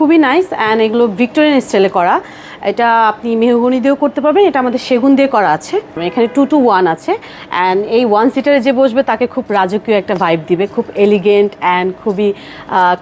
খুবই nice and এগুলো Victorian স্টাইলে করা। এটা আপনি মেহগনি দিয়েও করতে পারবেন, এটা আমাদের সেগুন দিয়ে করা আছে। এখানে 2 to 1 আছে অ্যান্ড এই 1 সিটারে যে বসবে তাকে খুব রাজকীয় একটা ভাইব দিবে, খুব এলিগেন্ট অ্যান্ড খুবই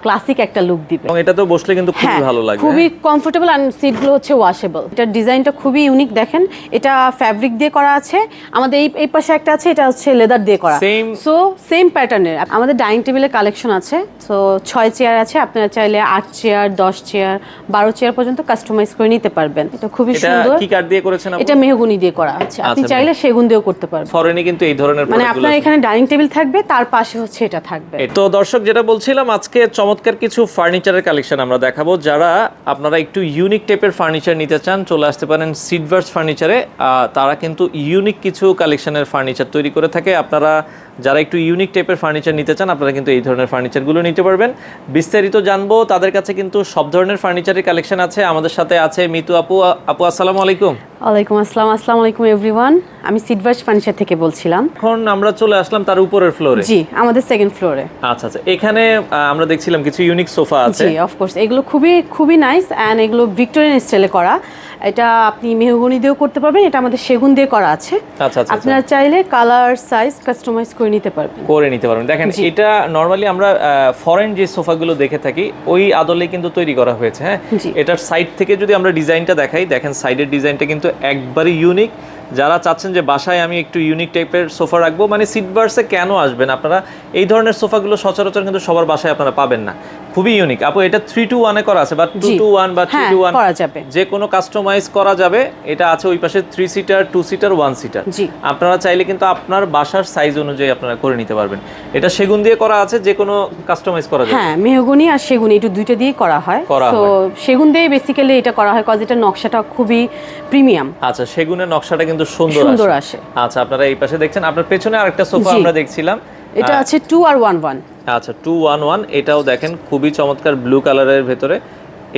ক্লাসিক একটা লুক দিবে। এবং এটা তো বসলে কিন্তু খুবই ভালো লাগবে, খুবই কমফোর্টেবল অ্যান্ড সিটগুলো হচ্ছে ওয়াশেবল। এটার ডিজাইনটা খুবই ইউনিক, দেখেন এটা ফ্যাব্রিক দিয়ে করা আছে। আমাদের এই পাশে একটা আছে, এটা হচ্ছে লেদার দিয়ে করা, সো সেম প্যাটার্নের। আমাদের ডাইনিং টেবিলের কালেকশন আছে, সো 6 চেয়ার আছে, আপনারা চাইলে 8 চেয়ার 10 চেয়ার 12 চেয়ার পর্যন্ত কাস্টমাইজ করে নিতে পারবেন। এটা খুবই সুন্দর। কি কাঠ দিয়ে করেছেন আপনি? এটা মেহগনি দিয়ে করা আছে, আপনি চাইলে সেগুন দিয়েও করতে পারবেন। ফরেনে কিন্তু এই ধরনের মানে আপনার এখানে ডাইনিং টেবিল থাকবে, তার পাশে হচ্ছে এটা থাকবে। তো দর্শক, যেটা বলছিলাম, আজকে চমৎকার কিছু ফার্নিচারের কালেকশন আমরা দেখাবো। যারা আপনারা একটু ইউনিক টাইপের ফার্নিচার নিতে চান, চলে আসতে পারেন সিডভার্স ফার্নিচারে। তারা কিন্তু ইউনিক কিছু কালেকশনের ফার্নিচার তৈরি করে থাকে। আপনারা যারা একটু ইউনিক টাইপের ফার্নিচার নিতে চান, আপনারা কিন্তু এই ধরনের ফার্নিচারগুলো নিতে পারবেন। বিস্তারিত জানবো, তাদের কাছে কিন্তু সব ধরনের ফার্নিচারের কালেকশন আছে। আমাদের সাথে আছে মিতু আপু। আপু আসসালামু আলাইকুম। ওয়ালাইকুম আসসালাম। আসসালামু আলাইকুম এভরিওয়ান, আমি সিডভার্স ফার্নিচার থেকে বলছিলাম। এখন আমরা চলে আসলাম তার উপরের ফ্লোরে। জি, আমাদের সেকেন্ড ফ্লোরে। আচ্ছা আচ্ছা, এখানে আমরা দেখছিলাম কিছু ইউনিক সোফা আছে। জি, অফ কোর্স এগুলো খুবই নাইস অ্যান্ড এগুলো ভিক্টোরিয়ান স্টাইলে করা। এটা আপনি মেহগনি দিয়েও করতে পারবেন, এটা আমাদের সেগুন দিয়ে করা আছে। আচ্ছা আচ্ছা, আপনারা চাইলে কালার সাইজ কাস্টমাইজ করে নিতে পারবেন। দেখেন, এটা নরমালি আমরা ফরেন যে সোফাগুলো দেখে থাকি ওই আদলে কিন্তু তৈরি করা হয়েছে। হ্যাঁ, এটার সাইড থেকে যদি আমরা ডিজাইনটা দেখাই, দেখেন সাইডের ডিজাইনটা কিন্তু একবারই ইউনিক। যারা চাচ্ছেন যে বাসায় আমি একটু ইউনিক টাইপের সোফা রাখবো, মানে সিডভার্সে কেন আসবেন আপনারা, এই ধরনের সোফাগুলো সচরাচর কিন্তু সবার বাসায় আপনারা পাবেন না, খুবই ইউনিক। আপু এটা 3 to 1 এ করা আছে, বা 2 to 1 বা 3 to 1 করা যাবে, যে কোনো কাস্টমাইজ করা যাবে। এটা আছে ওই পাশে 3 সিটার 2 সিটার 1 সিটার। আপনারা চাইলে কিন্তু আপনার বাসার সাইজ অনুযায়ী আপনারা করে নিতে পারবেন। এটা সেগুন দিয়ে করা আছে, যে কোনো কাস্টমাইজ করা যাবে। হ্যাঁ, মেহগনি আর সেগুন এই দুইটা দিয়ে করা হয়। তো সেগুন দিয়ে বেসিক্যালি এটা করা হয়, কজ এটা নকশাটা খুবই প্রিমিয়াম। আচ্ছা, সেগুনের নকশাটা কিন্তু সুন্দর আসে। আচ্ছা, আপনারা এই পাশে দেখছেন, আপনার পেছনে আরেকটা সোফা আমরা দেখছিলাম, এটা আছে 2 আর 1 1। আচ্ছা, 2 1 1, এটাও দেখেন খুবই চমৎকার ব্লু কালারের ভেতরে।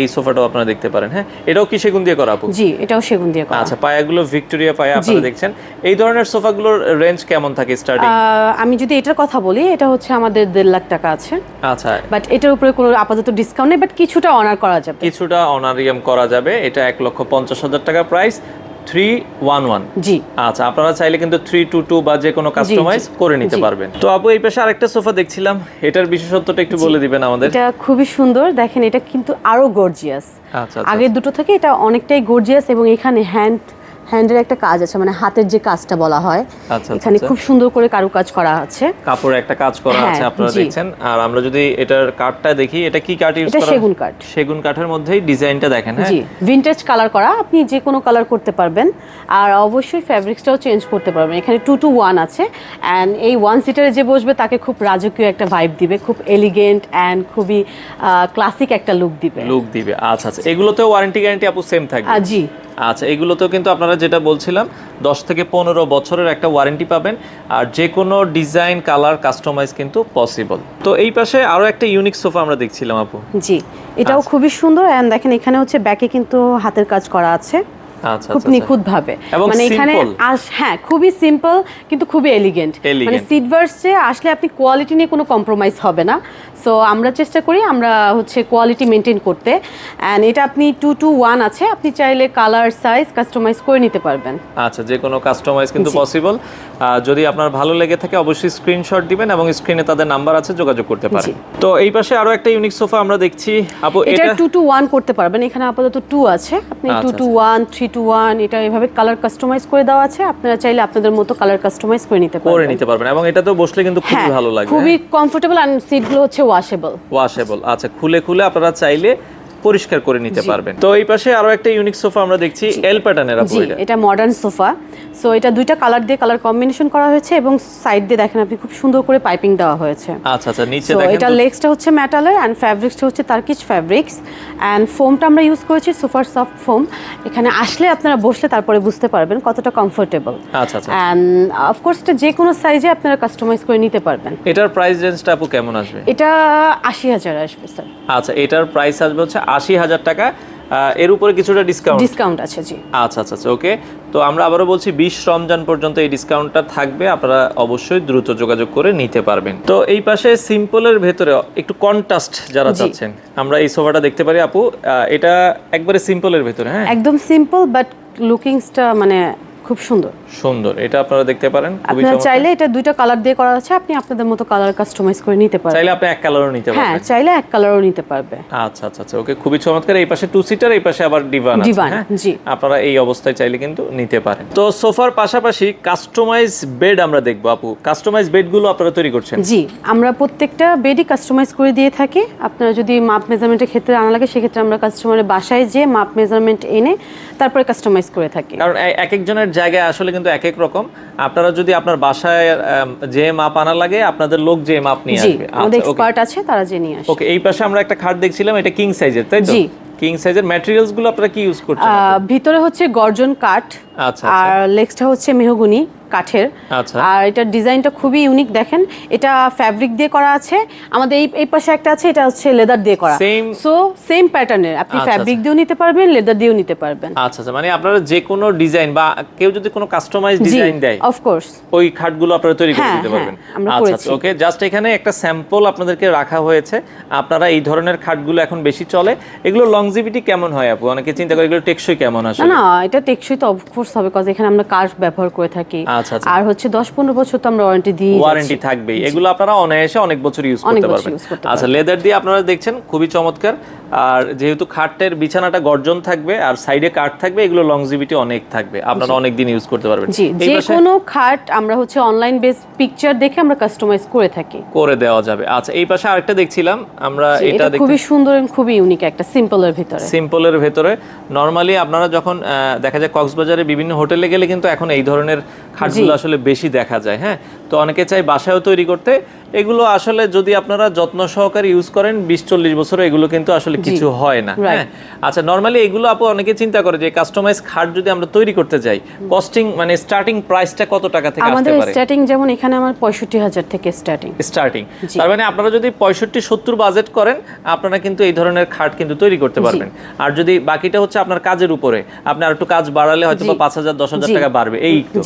এই সোফাটাও আপনারা দেখতে পারেন। হ্যাঁ, এটাও কি সেগুন দিয়ে করা আপু? জি, এটাও সেগুন দিয়ে করা। আচ্ছা, পায়াগুলো ভিক্টোরিয়া পায়া আপনারা দেখছেন। এই ধরনের সোফাগুলোর রেঞ্জ কেমন থাকে স্টার্টিং? আমি যদি এটার কথা বলি, এটা হচ্ছে আমাদের 1.5 লাখ টাকা আছে। আচ্ছা, বাট এটার উপরে কোনো আপাতত ডিসকাউন্ট নেই, বাট কিছুটা অনার করা যাবে। কিছুটা অনারিয়াম করা যাবে। এটা 1,50,000 টাকা প্রাইস, 311। জি, আচ্ছা, আপনারা চাইলে কিন্তু 322 বা যে কোনো কাস্টমাইজ করে নিতে পারবেন। তো আপু এই পাশে আরেকটা সোফা দেখছিলাম, এটার বিশেষত্বটা একটু বলে দিবেন আমাদের। এটা খুবই সুন্দর, দেখেন এটা কিন্তু আরো গর্জিয়াস। আচ্ছা, আগের দুটো থেকে এটা অনেকটাই গর্জিয়াস, এবং এখানে হ্যান্ডের একটা কাজ আছে, মানে হাতের যে কাজটা বলা হয়, এখানে খুব সুন্দর করে কারুকাজ করা আছে, কাপড়ে একটা কাজ করা আছে আপনারা দেখছেন। আর আমরা যদি এটার কাঠটা দেখি, এটা কি কাঠ ইউজ করা? সেগুন কাঠ। সেগুন কাঠের মধ্যেই ডিজাইনটা দেখেন। হ্যাঁ, জি, ভিনটেজ কালার করা, আপনি যে কোনো কালার করতে পারবেন। আর অবশ্যই ফ্যাব্রিক্সটাও চেঞ্জ করতে পারবেন। এখানে 2 to 1 আছে অ্যান্ড এই 1 সিটারে যে বসবে তাকে খুব রাজকীয় একটা ভাইব দিবে, খুব এলিগেন্ট অ্যান্ড খুবই ক্লাসিক একটা লুক দিবে। আচ্ছা আচ্ছা, এগুলোতেও ওয়ারেন্টি গ্যারান্টি আপু সেম থাকবে? জি। আচ্ছা, এগুলোতেও কিন্তু আপনারা যেটা বলছিলাম 10 থেকে 15 বছরের একটা ওয়ারেন্টি পাবেন। আর যে কোনো ডিজাইন কালার কাস্টমাইজ কিন্তু পসিবল। তো এই পাশে আরো একটা ইউনিক সোফা আমরা দেখছিলাম আপু। জি, এটাও খুবই সুন্দর অ্যান্ড দেখেন এখানে হচ্ছে ব্যাকে কিন্তু হাতের কাজ করা আছে। আচ্ছা, খুব নিখুঁত ভাবে, মানে এখানে হ্যাঁ খুবই সিম্পল কিন্তু খুবই এলিগেন্ট। মানে সিডভার্সে আসলে আপনি কোয়ালিটি নিয়ে কোনো কম্প্রোমাইজ হবে না। সো আমরা চেষ্টা করি আমরা হচ্ছে কোয়ালিটি মেনটেন করতে। অ্যান্ড এটা আপনি 2 to 1 আছে, আপনি চাইলে কালার সাইজ কাস্টমাইজ করে নিতে পারবেন। আচ্ছা, যে কোনো কাস্টমাইজ কিন্তু পসিবল। যদি আপনার ভালো লেগে থাকে অবশ্যই স্ক্রিনশট দিবেন এবং স্ক্রিনে তাদের নাম্বার আছে, যোগাযোগ করতে পারেন। তো এই পাশে আরো একটা ইউনিক সোফা আমরা দেখছি আপু, এটা 2 to 1 করতে পারবেন। এখানে আপাতত 2 আছে, আপনি 2 to 1 3 to 1 এটা এভাবে কালার কাস্টমাইজ করে দেওয়া আছে। আপনারা চাইলে আপনাদের মতো কালার কাস্টমাইজ করে নিতে পারবেন। এবং এটা তো বসলে কিন্তু খুবই ভালো লাগবে, খুবই কমফোর্টেবল অ্যান্ড সিটগুলো হচ্ছে ওয়াশেবল। আচ্ছা, খুলে আপনারা চাইলে পরিষ্কার করে নিতে পারবেন। তো এই পাশে আরো একটা ইউনিক সোফা আমরা দেখছি, এল প্যাটার্নের আপু। এটা মডার্ন সোফা। সো এটা দুইটা কালার দিয়ে কালার কম্বিনেশন করা হয়েছে এবং সাইড দিয়ে দেখেন আপনি খুব সুন্দর করে পাইপিং দেওয়া হয়েছে। আচ্ছা আচ্ছা, নিচে দেখেন এটা লেগসটা হচ্ছে মেটালের এন্ড ফ্যাব্রিক্সটা হচ্ছে টার্কিশ ফ্যাব্রিক্স এন্ড ফোমটা আমরা ইউজ করেছি সুপার সফট ফোম। এখানে আসলে আপনারা বসলে তারপরে বুঝতে পারবেন কতটা কমফোর্টেবল। আচ্ছা আচ্ছা, এন্ড অফ কোর্স এটা যে কোনো সাইজে আপনারা কাস্টমাইজ করে নিতে পারবেন। এটার প্রাইস রেঞ্জটা আপু কেমন আসবে? এটা ৮০,০০০ আসবে স্যার। আচ্ছা, এটার প্রাইস আসবে হচ্ছে ৮০,০০০ টাকা। এর উপরে কিছুটা ডিসকাউন্ট আছে জি। আচ্ছা আচ্ছা আচ্ছা ওকে। তো আমরা আবারও বলছি 20 রমজান পর্যন্ত এই ডিসকাউন্টটা থাকবে, আপনারা অবশ্যই দ্রুত যোগাযোগ করে নিতে পারবেন। তো এই পাশে সিম্পলের ভেতরে একটু কন্ট্রাস্ট যারা চাচ্ছেন, আমরা এই সোফাটা দেখতে পারি আপু, এটা একবারে সিম্পলের ভেতরে, হ্যাঁ একদম সিম্পল বাট লুকিংসটা মানে খুব সুন্দর সুন্দর, এটা আপনারা দেখতে পারেন। আপনারা চাইলে এটা দুইটা কালার দিয়ে করা আছে, আপনি আপনাদের মতো কালার কাস্টমাইজ করে নিতে পারবেন। চাইলে আপনি এক কালারও নিতে পারবেন। হ্যাঁ চাইলে এক কালারও নিতে পারবে। আচ্ছা আচ্ছা আচ্ছা ওকে, খুবই চমৎকার। এই পাশে 2 সিটার, এই পাশে আবার ডিভান আছে, হ্যাঁ জি। আপনারা এই অবস্থায় চাইলে কিন্তু নিতে পারেন। তো সোফার পাশাপাশি কাস্টমাইজ বেড আমরা দেখবো আপু, কাস্টমাইজ বেডগুলো আপনারা তৈরি করছেন? জি, আমরা প্রত্যেকটা বেডই কাস্টমাইজ করে দিয়ে থাকি। আপনারা যদি মাপ মেজারমেন্টের ক্ষেত্রে আনা লাগে, সেক্ষেত্রে আমরা কাস্টমারের বাসায় যেয়ে মাপ মেজারমেন্ট এনে তারপরে কাস্টমাইজ করে থাকি। কারণ এক একজনের জায়গায় আসলে কিন্তু এক এক রকম, আপনারা যদি আপনার বাসায় যে মাপ আনা লাগে, আপনাদের লোক যে মাপ নিয়ে আসবে, আমাদের এক্সপার্ট আছে, তারা যে নিয়ে আসে। ওকে, এই পাশে আমরা একটা খাট দেখছিলাম, এটা কিং সাইজের, তাই তো? জি। কিং সাইজের ম্যাটেরিয়ালস গুলো আপনারা কি ইউজ করছেন? ভিতরে হচ্ছে গর্জন কাঠ, আচ্ছা, আর লেগসটা হচ্ছে মেহগনি কাঠের। আচ্ছা, আর এটার ডিজাইনটা খুবই ইউনিক, দেখেন এটা ফ্যাব্রিক দিয়ে করা আছে। আমাদের এই পাশে একটা আছে, এটা হচ্ছে লেদার দিয়ে করা। সো সেম প্যাটার্নের, আপনি ফ্যাব্রিক দিয়েও নিতে পারবেন, লেদার দিয়েও নিতে পারবেন। আচ্ছা আচ্ছা, মানে আপনারা যে কোনো ডিজাইন বা কেউ যদি কোনো কাস্টমাইজ ডিজাইন দেয়, অফ কোর্স ওই খাটগুলো আপনারা তৈরি করে দিতে পারবেন। আচ্ছা আচ্ছা ওকে, জাস্ট এখানে একটা স্যাম্পল আপনাদেরকে রাখা হয়েছে। আপনারা এই ধরনের খাটগুলো এখন বেশি চলে, এগুলো লংজিভিটি কেমন হয় আপু? অনেকে চিন্তা করে এগুলো টেকসই কেমন আসলে? না, এটা টেকসই তো অফ কোর্স হবে, কারণ এখানে আমরা কাঠ ব্যবহার করে থাকি। আচ্ছা আচ্ছা, আর হচ্ছে 10-15 বছর তো আমরা ওয়ারেন্টি দিই। ওয়ারেন্টি থাকবেই, এগুলো আপনারা অনায়াসে অনেক বছর ইউজ করতে পারবেন। আচ্ছা, লেদার দিয়ে আপনারা দেখছেন, খুবই চমৎকার। আর যেহেতু খাটের বিছানাটা গর্জন থাকবে আর সাইডে কাঠ থাকবে, এগুলো লংজিভিটি অনেক থাকবে, আপনারা অনেক দিন ইউজ করতে পারবেন। জি, যে কোনো খাট আমরা হচ্ছে অনলাইন বেস পিকচার দেখে আমরা কাস্টমাইজ করে থাকি, করে দেওয়া যাবে। আচ্ছা, এই পাশে আরেকটা দেখছিলাম আমরা, এটা খুবই সুন্দর এবং খুবই ইউনিক, একটা সিম্পলের ভিতরে। সিম্পলের ভিতরে নরমালি আপনারা যখন দেখা যায় কক্সবাজারে বিভিন্ন হোটেলে গেলে কিন্তু এখন এই ধরনের খাটগুলো আসলে বেশি দেখা যায়, হ্যাঁ। তো অনেকে চাই বাসায়ও তৈরি করতে, এগুলো আসলে যদি আপনারা যত্ন সহকারে ইউজ করেন 20-40 বছরে এগুলো কিন্তু আসলে কিছু হয় না, হ্যাঁ। আচ্ছা, নরমালি এগুলো আপু অনেকে চিন্তা করে যে কাস্টমাইজ খাট যদি আমরা তৈরি করতে যাই, কস্টিং মানে স্টার্টিং প্রাইসটা কত টাকা থেকে আসতে পারে? আমাদের স্টার্টিং যেমন এখানে আমার 65,000 থেকে স্টার্টিং। তার মানে আপনারা যদি 65-70 বাজেট করেন, আপনারা কিন্তু এই ধরনের খাট কিন্তু তৈরি করতে পারবেন। আর যদি বাকিটা হচ্ছে আপনার কাজের উপরে, আপনি আর একটু কাজ বাড়ালে হয়তো 5,000-10,000 টাকা বাড়বে, এই তো।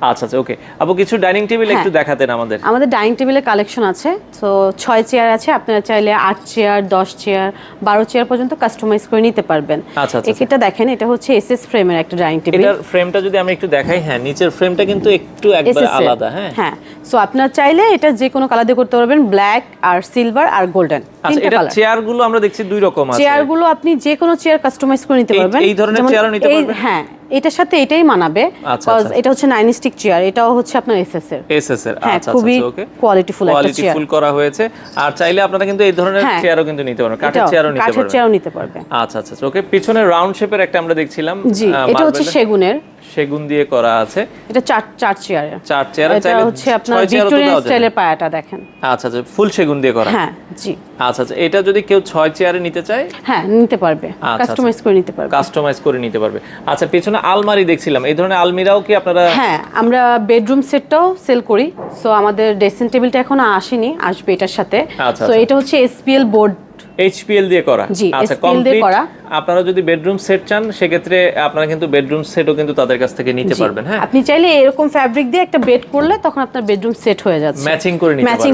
আচ্ছা আচ্ছা ওকে আপু, কিছু ডাইনিং টেবিল একটু দেখাতেন আমাদের। আমাদের ডাইনিং টেবিলের কালেকশন আছে, তো 6 চেয়ার আছে, আপনারা চাইলে 8 চেয়ার, 10 চেয়ার, 12 চেয়ার পর্যন্ত কাস্টমাইজ করে নিতে পারবেন। আচ্ছা আচ্ছা, এটা দেখেন, এটা হচ্ছে এসএস ফ্রেমের একটা ডাইনিং টেবিল। এটার ফ্রেমটা যদি আমি একটু দেখাই, হ্যাঁ, নিচের ফ্রেমটা কিন্তু একটু একবারে আলাদা, হ্যাঁ হ্যাঁ। সো আপনারা চাইলে এটা যে কোনো কালার দিয়ে করতে পারবেন, ব্ল্যাক আর সিলভার আর গোল্ডেন। আচ্ছা, এটা চেয়ারগুলো আমরা দেখছি দুই রকম আছে। চেয়ারগুলো আপনি যে কোনো চেয়ার কাস্টমাইজ করে নিতে পারবেন, এই ধরনের চেয়ারও নিতে পারবেন, হ্যাঁ। এটার সাথে এটাই মানাবে, এটা হচ্ছে 9 স্টিক চেয়ার, এটাও হচ্ছে আপনার এসএস এর। আচ্ছা খুবই কোয়ালিটিফুল একটা চেয়ার, কোয়ালিটিফুল করা হয়েছে। আর চাইলে আপনারা কিন্তু এই ধরনের চেয়ারও কিন্তু নিতে পারবেন, কাঠের চেয়ারও নিতে পারবেন। আচ্ছা আচ্ছা ওকে, পিছনে রাউন্ড শেপের একটা আমরা দেখছিলাম, জি, এটা হচ্ছে সেগুন দিয়ে করা আছে। এটা 4 চেয়ার, চাইলে হচ্ছে আপনার ভিক্টোরিয়ান স্টাইলের পায়াটা দেখেন। আচ্ছা আচ্ছা, ফুল সেগুন দিয়ে করা, হ্যাঁ জি। আচ্ছা আচ্ছা, এটা যদি কেউ 6 চেয়ারে নিতে চায়, হ্যাঁ নিতে পারবে, কাস্টমাইজ করে নিতে পারবে। আচ্ছা, পিছনে আলমারি দেখছিলাম, এই ধরনের আলমিরাও কি আপনারা? হ্যাঁ, আমরা বেডরুম সেটটাও সেল করি। সো আমাদের ড্রেসিং টেবিলটা এখনো আসেনি, আসবে এটার সাথে। সো এটা হচ্ছে এসপিএল বোর্ড, এইচপিএল দিয়ে করা। আচ্ছা, কমপ্লিট। আপনারা যদি বেডরুম সেট চান, সেক্ষেত্রে আপনারা কিন্তু বেডরুম সেটও কিন্তু তাদের কাছ থেকে নিতে পারবেন, হ্যাঁ। আপনি চাইলে এরকম ফ্যাব্রিক দিয়ে একটা বেড করলে তখন আপনার বেডরুম সেট হয়ে যাচ্ছে, ম্যাচিং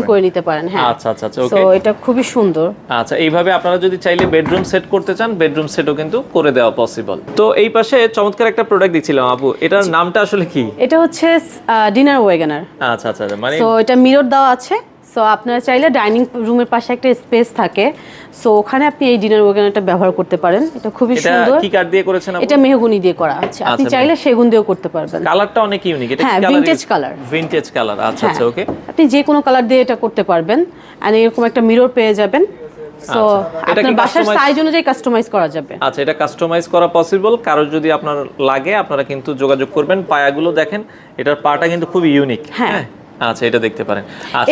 করে নিতে পারেন, হ্যাঁ। আচ্ছা আচ্ছা ওকে, সো এটা খুবই সুন্দর। আচ্ছা, এইভাবে আপনারা যদি চাইলে বেডরুম সেট করতে চান, বেডরুম সেটও কিন্তু করে দেওয়া পসিবল। তো এই পাশে চমৎকার একটা প্রোডাক্ট দেখছিলাম আপু, এটার নামটা আসলে কি? এটা হচ্ছে ডিনার ওয়েগনার। আচ্ছা আচ্ছা, মানে সো এটা মিরর দেওয়া আছে। সো আপনারা চাইলে ডাইনিং রুমের পাশে একটা স্পেস থাকে, সো ওখানে আপনি এই ডিনার ওয়াগনারটা ব্যবহার করতে পারেন। এটা খুবই সুন্দর। এটা কি কাঠ দিয়ে করেছেন আপনি? এটা মেহগনি দিয়ে করা আছে, আপনি চাইলে সেগুন দিয়েও করতে পারবেন। কালারটা অনেক ইউনিক, এটা হ্যাঁ, ভিনটেজ কালার। আচ্ছা আচ্ছা ওকে, আপনি যে কোনো কালার দিয়ে এটা করতে পারবেন। আর এরকম একটা মিরর পেয়ে যাবেন। সো আপনার বাসার সাইজ অনুযায়ী কাস্টমাইজ করা যাবে। আচ্ছা, এটা কাস্টমাইজ করা পসিবল। কারো যদি আপনার লাগে, আপনারা কিন্তু যোগাযোগ করবেন। পায়াগুলো দেখেন, এটার পাটা কিন্তু খুবই ইউনিক, হ্যাঁ। আচ্ছা, এটা দেখতে পারেন।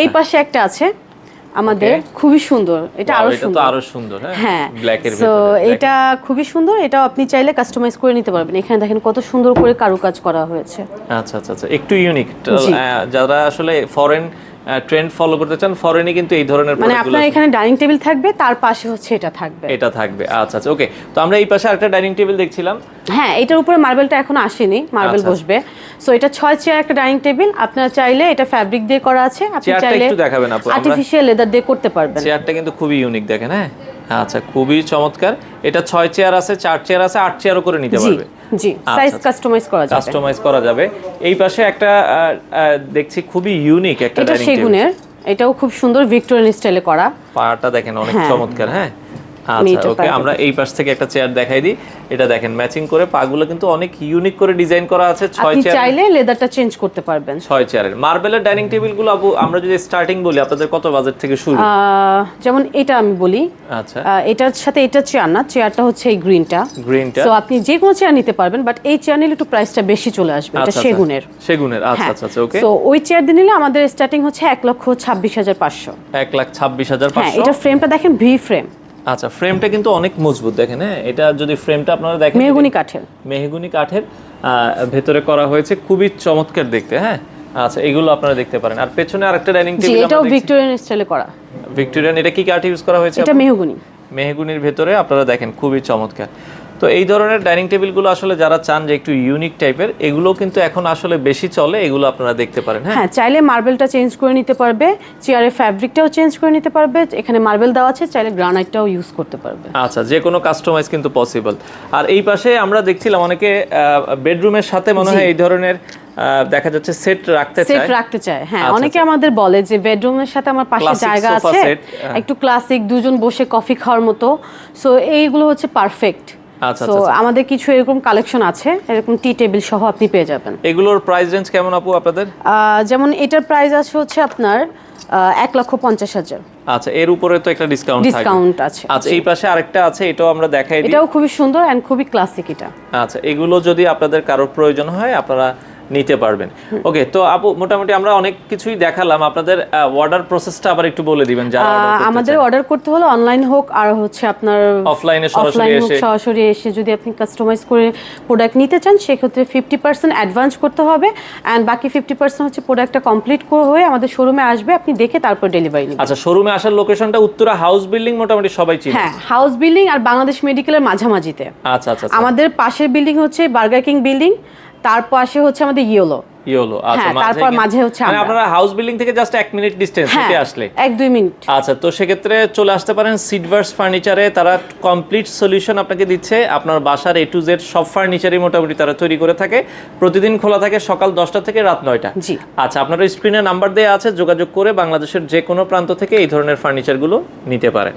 এই পাশে একটা আছে আমাদের, খুবই সুন্দর, এটা আরো সুন্দর, হ্যাঁ, ব্ল্যাকের ভিতরে। সো এটা খুবই সুন্দর, এটাও আপনি চাইলে কাস্টমাইজ করে নিতে পারবেন। এখানে দেখেন কত সুন্দর করে কারুকাজ করা হয়েছে। আচ্ছা আচ্ছা আচ্ছা, একটু ইউনিক। যারা আসলে ফরেন ট্রেন্ড ফলো করতে চান, ফরেনে কিন্তু এই ধরনের মানে আপনার এখানে ডাইনিং টেবিল থাকবে, তার পাশে হচ্ছে এটা থাকবে। এটা থাকবে, আচ্ছা আচ্ছা, ওকে। তো আমরা এই পাশে আরেকটা ডাইনিং টেবিল দেখছিলাম। হ্যাঁ, এটার উপরে মার্বেলটা এখনো আসেনি, মার্বেল বসবে। সো এটা 6 চেয়ার একটা ডাইনিং টেবিল। আপনারা চাইলে এটা ফ্যাব্রিক দিয়ে করা আছে, আপনি চাইলে একটু দেখাবেন আপু, আর্টিফিশিয়াল লেদার দিয়ে করতে পারবেন। চেয়ারটা কিন্তু খুবই ইউনিক দেখেন। হ্যাঁ, আচ্ছা, খুবই চমৎকার। এটা 6 চেয়ার আছে, 4 চেয়ার আছে, 8 চেয়ারও করে নিতে পারবে। জি, সাইজ কাস্টমাইজ করা যাবে। কাস্টমাইজ করা যাবে। এই পাশে একটা দেখছি খুবই ইউনিক একটা ডাইনিং টেবিল। এটা সেগুনের, এটাও খুব সুন্দর ভিক্টোরিয়ান স্টাইলে করা। পাটা দেখেন অনেক চমৎকার। হ্যাঁ, আচ্ছা, ওকে। আমরা এই পাশ থেকে একটা চেয়ার দেখাই দিই। এটা দেখেন ম্যাচিং করে, পাগুলো কিন্তু অনেক ইউনিক করে ডিজাইন করা আছে। 6 চেয়ার, আপনি চাইলে লেদারটা চেঞ্জ করতে পারবেন। 6 চেয়ারের মার্বেলের ডাইনিং টেবিলগুলো আপু, আমরা যদি স্টার্টিং বলি, আপনাদের কত বাজেট থেকে শুরু? যেমন এটা আমি বলি, আচ্ছা, এটার সাথে এটা চেয়ার না, চেয়ারটা হচ্ছে এই গ্রিনটা। সো আপনি যে কোনো চেয়ার নিতে পারবেন, বাট এই চেয়ার নিলে একটু প্রাইসটা বেশি চলে আসবে। এটা সেগুনের। আচ্ছা আচ্ছা, ওকে। সো ওই চেয়ার দিয়ে নিলে আমাদের স্টার্টিং হচ্ছে 1,26,500। 1,26,500। হ্যাঁ, এটা ফ্রেমটা দেখেন, ভি ফ্রেম। আচ্ছা, ফ্রেমটা কিন্তু অনেক মজবুত দেখেন। হ্যাঁ, এটা যদি ফ্রেমটা আপনারা দেখেন, মেহগনি কাঠের ভেতরে করা হয়েছে, খুবই চমৎকার দেখতে। হ্যাঁ, আচ্ছা, এগুলো আপনারা দেখতে পারেন। আর পেছনে আরেকটা ডাইনিং টেবিল, এটাও ভিক্টোরিয়ান স্টাইলে করা। ভিক্টোরিয়ান, এটা কি কাঠ ইউজ করা হয়েছে? এটা মেহগনির ভেতরে আপনারা দেখেন, খুবই চমৎকার। তো এই ধরনের ডাইনিং টেবিলগুলো আসলে যারা চান যে একটু ইউনিক টাইপের, এগুলো কিন্তু এখন আসলে বেশি চলে, এগুলো আপনারা দেখতে পারেন। হ্যাঁ, চাইলে মার্বেলটা চেঞ্জ করে নিতে পারবে, চেয়ারের ফ্যাব্রিকটাও চেঞ্জ করে নিতে পারবে। এখানে মার্বেল দেওয়া আছে, চাইলে গ্রানাইটটাও ইউজ করতে পারবে। আচ্ছা, যে কোনো কাস্টমাইজ কিন্তু পসিবল। আর এই পাশে আমরা দেখছিলাম অনেকে বেডরুমের সাথে মনে হয় এই ধরনের দেখা যাচ্ছে সেট রাখতে চায়। হ্যাঁ, অনেকে আমাদের বলে যে বেডরুমের সাথে আমার পাশে জায়গা আছে, একটু ক্লাসিক, দুজন বসে কফি খাওয়ার মতো। সো এইগুলো হচ্ছে পারফেক্ট। তো আমাদের কিছু এরকম কালেকশন আছে, এরকম টি টেবিল সহ আপনি পেয়ে যাবেন। এগুলোর প্রাইস রেঞ্জ কেমন আপু আপনাদের? যেমন এটার প্রাইস আছে হচ্ছে আপনার 1,50,000। আচ্ছা, এর উপরে তো একটা ডিসকাউন্ট আছে। আচ্ছা, এই পাশে আরেকটা আছে, এটাও আমরা দেখাই দিই। এটাও খুবই সুন্দর এন্ড খুবই ক্লাসিক এটা। আচ্ছা, এগুলো যদি আপনাদের কারোর প্রয়োজন হয়, আপনারা নিতে পারবেন। ওকে, তো আপু মোটামুটি আমরা অনেক কিছুই দেখালাম। আপনাদের অর্ডার প্রসেসটা আবার একটু বলে দিবেন যারা অর্ডার করতে চায়। আমাদের অর্ডার করতে হলে অনলাইন হোক আর হচ্ছে আপনার অফলাইনে সরাসরি এসে যদি আপনি কাস্টমাইজ করে প্রোডাক্ট নিতে চান, সেক্ষেত্রে 50% অ্যাডভান্স করতে হবে, এন্ড বাকি 50% হচ্ছে প্রোডাক্টটা কমপ্লিট হয়ে আমাদের শোরুমে আসবে, আপনি দেখে তারপর ডেলিভারি নেবেন। আচ্ছা, শোরুমে আসার লোকেশনটা উত্তরা হাউস বিল্ডিং, মোটামুটি সবাই চিনে। হ্যাঁ, হাউস বিল্ডিং আর বাংলাদেশ মেডিকেলের মাঝামাঝিতে। আচ্ছা আচ্ছা, আমাদের পাশের বিল্ডিং হচ্ছে বার্গার কিং বিল্ডিং, তার পাশে হচ্ছে আমাদের ইয়েলো। আচ্ছা, তারপর মাঝে হচ্ছে মানে আপনারা হাউস বিল্ডিং থেকে জাস্ট 1 মিনিট ডিসটেন্স থেকে আসলে 1-2 মিনিট। আচ্ছা, তো সেক্ষেত্রে চলে আসতে পারেন সিডভার্স ফার্নিচারে। তারা কমপ্লিট সলিউশন আপনাকে দিচ্ছে। আপনার বাসার A to Z সব ফার্নিচারই মোটামুটি তারা তৈরি করে থাকে। প্রতিদিন খোলা থাকে সকাল 10টা থেকে রাত 9টা। জি। আচ্ছা, আপনার স্ক্রিনে নাম্বার দেওয়া আছে, যোগাযোগ করে বাংলাদেশের যে কোনো প্রান্ত থেকে এই ধরনের ফার্নিচারগুলো নিতে পারেন।